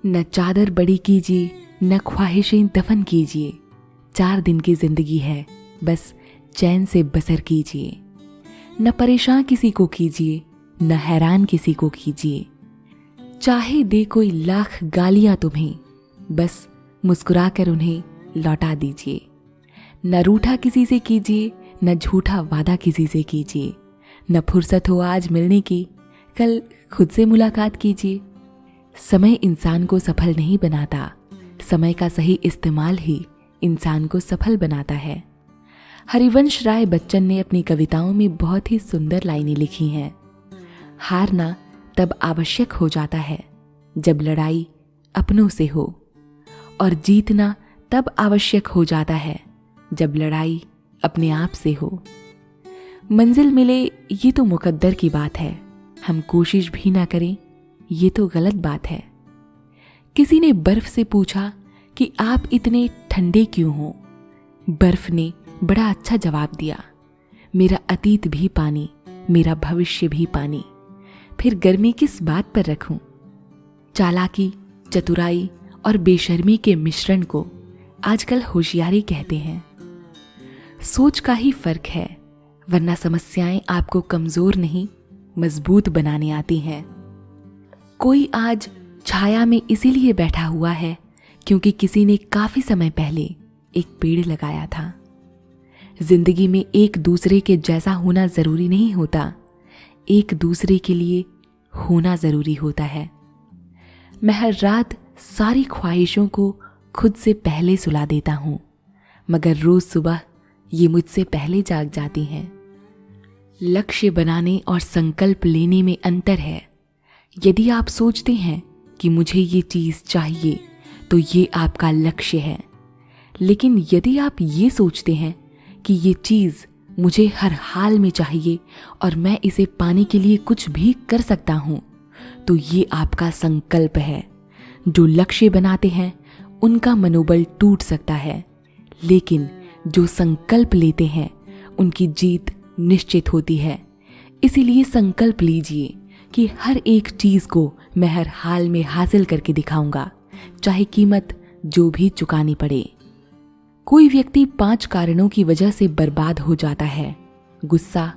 न चादर बड़ी कीजिए, न ख्वाहिशें दफन कीजिए। 4 दिन की जिंदगी है, बस चैन से बसर कीजिए। न परेशान किसी को कीजिए, न हैरान किसी को कीजिए। चाहे दे कोई लाख गालियां तुम्हें, बस मुस्कुरा कर उन्हें लौटा दीजिए। न रूठा किसी से कीजिए, न झूठा वादा किसी से कीजिए। न फुर्सत हो आज मिलने की, कल खुद से मुलाकात कीजिए। समय इंसान को सफल नहीं बनाता, समय का सही इस्तेमाल ही इंसान को सफल बनाता है। हरिवंश राय बच्चन ने अपनी कविताओं में बहुत ही सुंदर लाइनें लिखी हैं। हारना तब आवश्यक हो जाता है जब लड़ाई अपनों से हो, और जीतना तब आवश्यक हो जाता है जब लड़ाई अपने आप से हो। मंजिल मिले ये तो मुकद्दर की बात है, हम कोशिश भी ना करें ये तो गलत बात है। किसी ने बर्फ से पूछा कि आप इतने ठंडे क्यों हो? बर्फ ने बड़ा अच्छा जवाब दिया, मेरा अतीत भी पानी, मेरा भविष्य भी पानी, फिर गर्मी किस बात पर रखूं? चालाकी, चतुराई और बेशर्मी के मिश्रण को आजकल होशियारी कहते हैं। सोच का ही फर्क है, वरना समस्याएं आपको कमजोर नहीं मजबूत बनाने आती हैं। कोई आज छाया में इसीलिए बैठा हुआ है क्योंकि किसी ने काफी समय पहले एक पेड़ लगाया था। जिंदगी में एक दूसरे के जैसा होना जरूरी नहीं होता, एक दूसरे के लिए होना जरूरी होता है। मैं हर रात सारी ख्वाहिशों को खुद से पहले सुला देता हूं, मगर रोज सुबह ये मुझसे पहले जाग जाती हैं। लक्ष्य बनाने और संकल्प लेने में अंतर है। यदि आप सोचते हैं कि मुझे ये चीज चाहिए तो ये आपका लक्ष्य है, लेकिन यदि आप ये सोचते हैं कि ये चीज मुझे हर हाल में चाहिए और मैं इसे पाने के लिए कुछ भी कर सकता हूं, तो ये आपका संकल्प है। जो लक्ष्य बनाते हैं उनका मनोबल टूट सकता है, लेकिन जो संकल्प लेते हैं उनकी जीत निश्चित होती है। इसीलिए संकल्प लीजिए कि हर एक चीज को मैं हर हाल में हासिल करके दिखाऊंगा, चाहे कीमत जो भी चुकानी पड़े। कोई व्यक्ति 5 कारणों की वजह से बर्बाद हो जाता है: गुस्सा,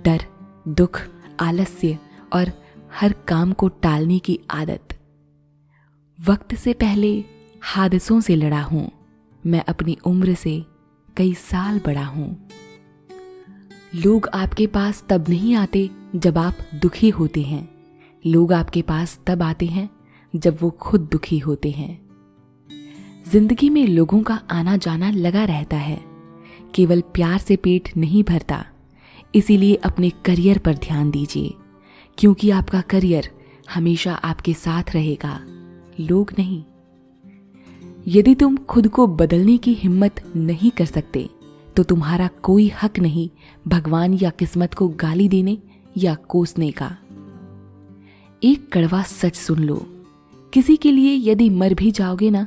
डर, दुख, आलस्य और हर काम को टालने की आदत। वक्त से पहले हादसों से लड़ा हूं, मैं अपनी उम्र से कई साल बड़ा हूं। लोग आपके पास तब नहीं आते जब आप दुखी होते हैं, लोग आपके पास तब आते हैं जब वो खुद दुखी होते हैं। जिंदगी में लोगों का आना जाना लगा रहता है, केवल प्यार से पेट नहीं भरता। इसीलिए अपने करियर पर ध्यान दीजिए, क्योंकि आपका करियर हमेशा आपके साथ रहेगा, लोग नहीं। यदि तुम खुद को बदलने की हिम्मत नहीं कर सकते तो तुम्हारा कोई हक नहीं भगवान या किस्मत को गाली देने या कोसने का। एक कड़वा सच सुन लो, किसी के लिए यदि मर भी जाओगे ना,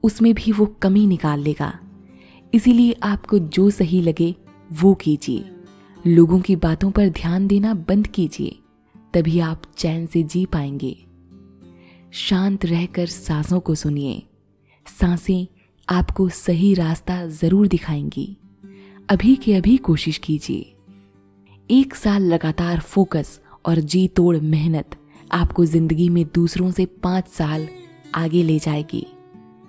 उसमें भी वो कमी निकाल लेगा। इसीलिए आपको जो सही लगे वो कीजिए। लोगों की बातों पर ध्यान देना बंद कीजिए, तभी आप चैन से जी पाएंगे। शांत रहकर सांसों को सुनिए, सांसें आपको सही रास्ता जरूर दिखाएंगी। अभी के अभी कोशिश कीजिए। 1 साल लगातार फोकस और जी तोड़ मेहनत आपको जिंदगी में दूसरों से 5 साल आगे ले जाएगी।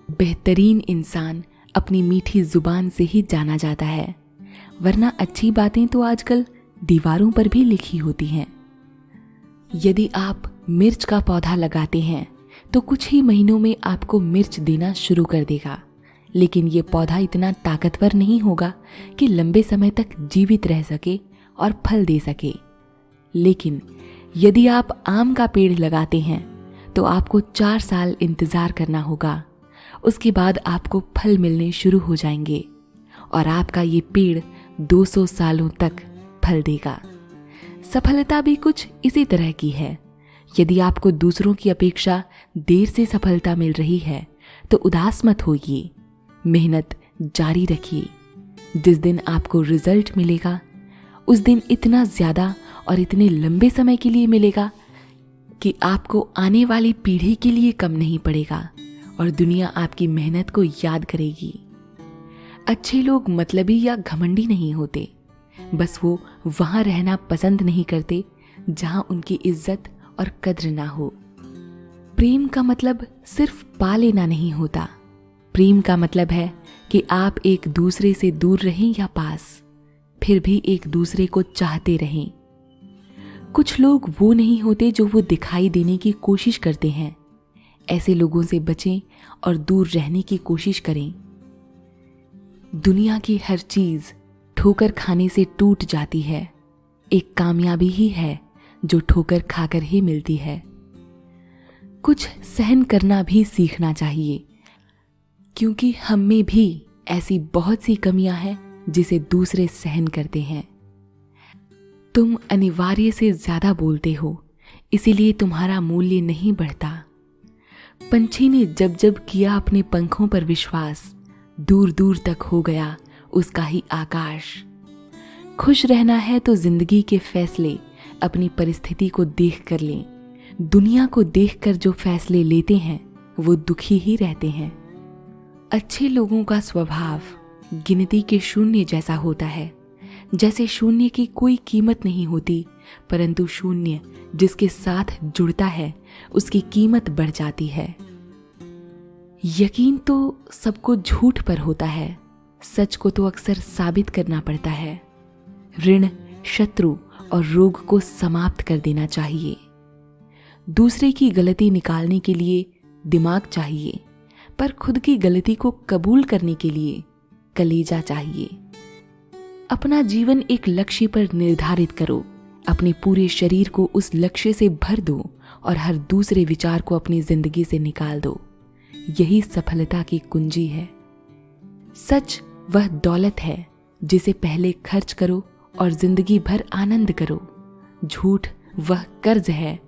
बेहतरीन इंसान अपनी मीठी जुबान से ही जाना जाता है, वरना अच्छी बातें तो आजकल दीवारों पर भी लिखी होती हैं। यदि आप मिर्च का पौधा लगाते हैं तो कुछ ही महीनों में आपको मिर्च देना शुरू कर देगा, लेकिन ये पौधा इतना ताकतवर नहीं होगा कि लंबे समय तक जीवित रह सके और फल दे सके। लेकिन यदि आप आम का पेड़ लगाते हैं तो आपको 4 साल इंतजार करना होगा, उसके बाद आपको फल मिलने शुरू हो जाएंगे और आपका ये पेड़ 200 सालों तक फल देगा। सफलता भी कुछ इसी तरह की है। यदि आपको दूसरों की अपेक्षा देर से सफलता मिल रही है तो उदास मत होइए, मेहनत जारी रखिए। जिस दिन आपको रिजल्ट मिलेगा उस दिन इतना ज्यादा और इतने लंबे समय के लिए मिलेगा कि आपको आने वाली पीढ़ी के लिए कम नहीं पड़ेगा और दुनिया आपकी मेहनत को याद करेगी। अच्छे लोग मतलबी या घमंडी नहीं होते, बस वो वहां रहना पसंद नहीं करते जहां उनकी इज्जत और कद्र ना हो। प्रेम का मतलब सिर्फ पा लेना नहीं होता। प्रेम का मतलब है कि आप एक दूसरे से दूर रहें या पास, फिर भी एक दूसरे को चाहते रहें। कुछ लोग वो नहीं होते जो वो दिखाई देने की कोशिश करते हैं। ऐसे लोगों से बचें और दूर रहने की कोशिश करें। दुनिया की हर चीज ठोकर खाने से टूट जाती है। एक कामयाबी ही है जो ठोकर खाकर ही मिलती है। कुछ सहन करना भी सीखना चाहिए, क्योंकि हम में भी ऐसी बहुत सी कमियां हैं जिसे दूसरे सहन करते हैं। तुम अनिवार्य से ज्यादा बोलते हो, इसीलिए तुम्हारा मूल्य नहीं बढ़ता। पंछी ने जब जब किया अपने पंखों पर विश्वास, दूर दूर तक हो गया उसका ही आकाश। खुश रहना है तो जिंदगी के फैसले अपनी परिस्थिति को देख कर लें। दुनिया को देखकर जो फैसले लेते हैं वो दुखी ही रहते हैं। अच्छे लोगों का स्वभाव गिनती के शून्य जैसा होता है। जैसे शून्य की कोई कीमत नहीं होती, परंतु शून्य जिसके साथ जुड़ता है उसकी कीमत बढ़ जाती है। यकीन तो सबको झूठ पर होता है, सच को तो अक्सर साबित करना पड़ता है। ऋण, शत्रु और रोग को समाप्त कर देना चाहिए। दूसरे की गलती निकालने के लिए दिमाग चाहिए, पर खुद की गलती को कबूल करने के लिए कलेजा चाहिए। अपना जीवन एक लक्ष्य पर निर्धारित करो, अपने पूरे शरीर को उस लक्ष्य से भर दो और हर दूसरे विचार को अपनी जिंदगी से निकाल दो। यही सफलता की कुंजी है। सच वह दौलत है जिसे पहले खर्च करो और जिंदगी भर आनंद करो। झूठ वह कर्ज है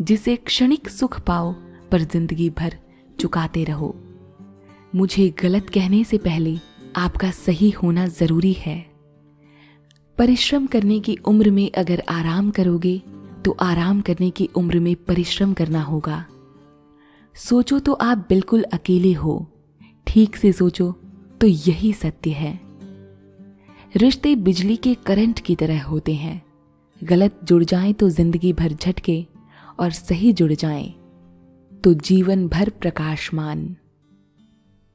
जिसे क्षणिक सुख पाओ पर जिंदगी भर चुकाते रहो। मुझे गलत कहने से पहले आपका सही होना जरूरी है। परिश्रम करने की उम्र में अगर आराम करोगे तो आराम करने की उम्र में परिश्रम करना होगा। सोचो तो आप बिल्कुल अकेले हो, ठीक से सोचो तो यही सत्य है। रिश्ते बिजली के करंट की तरह होते हैं। गलत जुड़ जाएं तो जिंदगी भर झटके और सही जुड़ जाएं तो जीवन भर प्रकाशमान।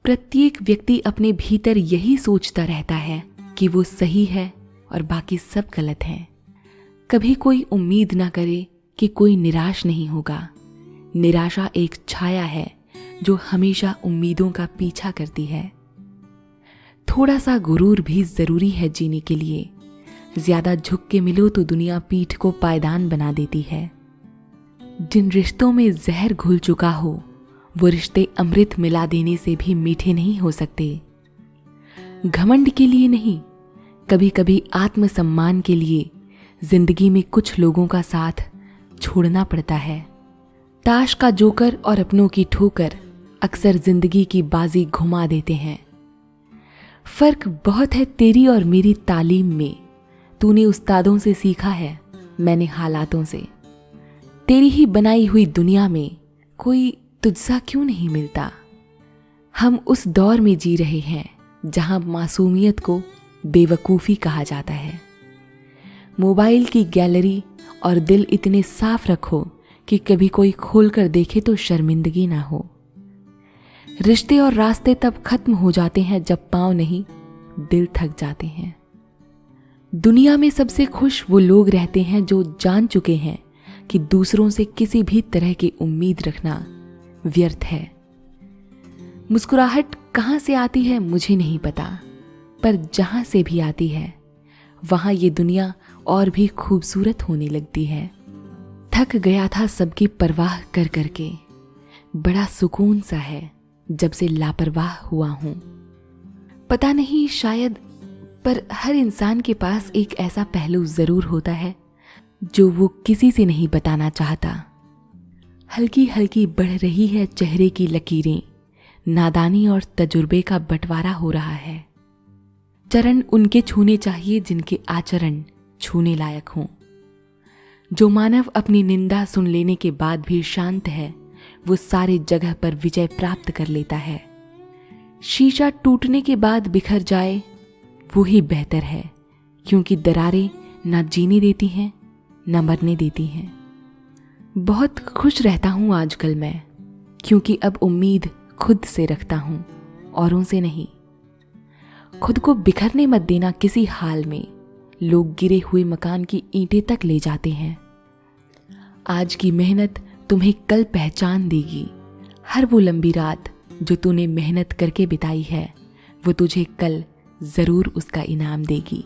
प्रत्येक व्यक्ति अपने भीतर यही सोचता रहता है कि वो सही है और बाकी सब गलत हैं। कभी कोई उम्मीद ना करे कि कोई निराश नहीं होगा। निराशा एक छाया है जो हमेशा उम्मीदों का पीछा करती है। थोड़ा सा गुरूर भी जरूरी है जीने के लिए। ज्यादा झुक के मिलो तो दुनिया पीठ को पायदान बना देती है। जिन रिश्तों में जहर घुल चुका हो वो रिश्ते अमृत मिला देने से भी मीठे नहीं हो सकते। घमंड के लिए नहीं, कभी कभी आत्मसम्मान के लिए जिंदगी में कुछ लोगों का साथ छोड़ना पड़ता है। ताश का जोकर और अपनों की ठोकर अक्सर जिंदगी की बाजी घुमा देते हैं। फर्क बहुत है तेरी और मेरी तालीम में। तूने उस्तादों से सीखा है, मैंने हालातों से। तेरी ही बनाई हुई दुनिया में कोई तुझसा क्यों नहीं मिलता। हम उस दौर में जी रहे हैं जहां मासूमियत को बेवकूफ़ी कहा जाता है। मोबाइल की गैलरी और दिल इतने साफ रखो कि कभी कोई खोल कर देखे तो शर्मिंदगी ना हो। रिश्ते और रास्ते तब खत्म हो जाते हैं जब पांव नहीं, दिल थक जाते हैं। दुनिया में सबसे खुश वो लोग रहते हैं जो जान चुके हैं कि दूसरों से किसी भी तरह की उम्मीद रखना व्यर्थ है। मुस्कुराहट कहां से आती है मुझे नहीं पता, पर जहां से भी आती है वहां ये दुनिया और भी खूबसूरत होने लगती है। थक गया था सबकी परवाह कर करके, बड़ा सुकून सा है जब से लापरवाह हुआ हूं। पता नहीं शायद, पर हर इंसान के पास एक ऐसा पहलू जरूर होता है जो वो किसी से नहीं बताना चाहता। हल्की हल्की बढ़ रही है चेहरे की लकीरें, नादानी और तजुर्बे का बंटवारा हो रहा है। चरण उनके छूने चाहिए जिनके आचरण छूने लायक हों। जो मानव अपनी निंदा सुन लेने के बाद भी शांत है, वो सारे जगह पर विजय प्राप्त कर लेता है। शीशा टूटने के बाद बिखर जाए वो ही बेहतर है, क्योंकि दरारें ना जीने देती हैं ना मरने देती हैं। बहुत खुश रहता हूं आजकल मैं, क्योंकि अब उम्मीद खुद से रखता हूं, औरों से नहीं। खुद को बिखरने मत देना किसी हाल में, लोग गिरे हुए मकान की ईंटें तक ले जाते हैं। आज की मेहनत तुम्हें कल पहचान देगी। हर वो लंबी रात जो तूने मेहनत करके बिताई है, वो तुझे कल जरूर उसका इनाम देगी।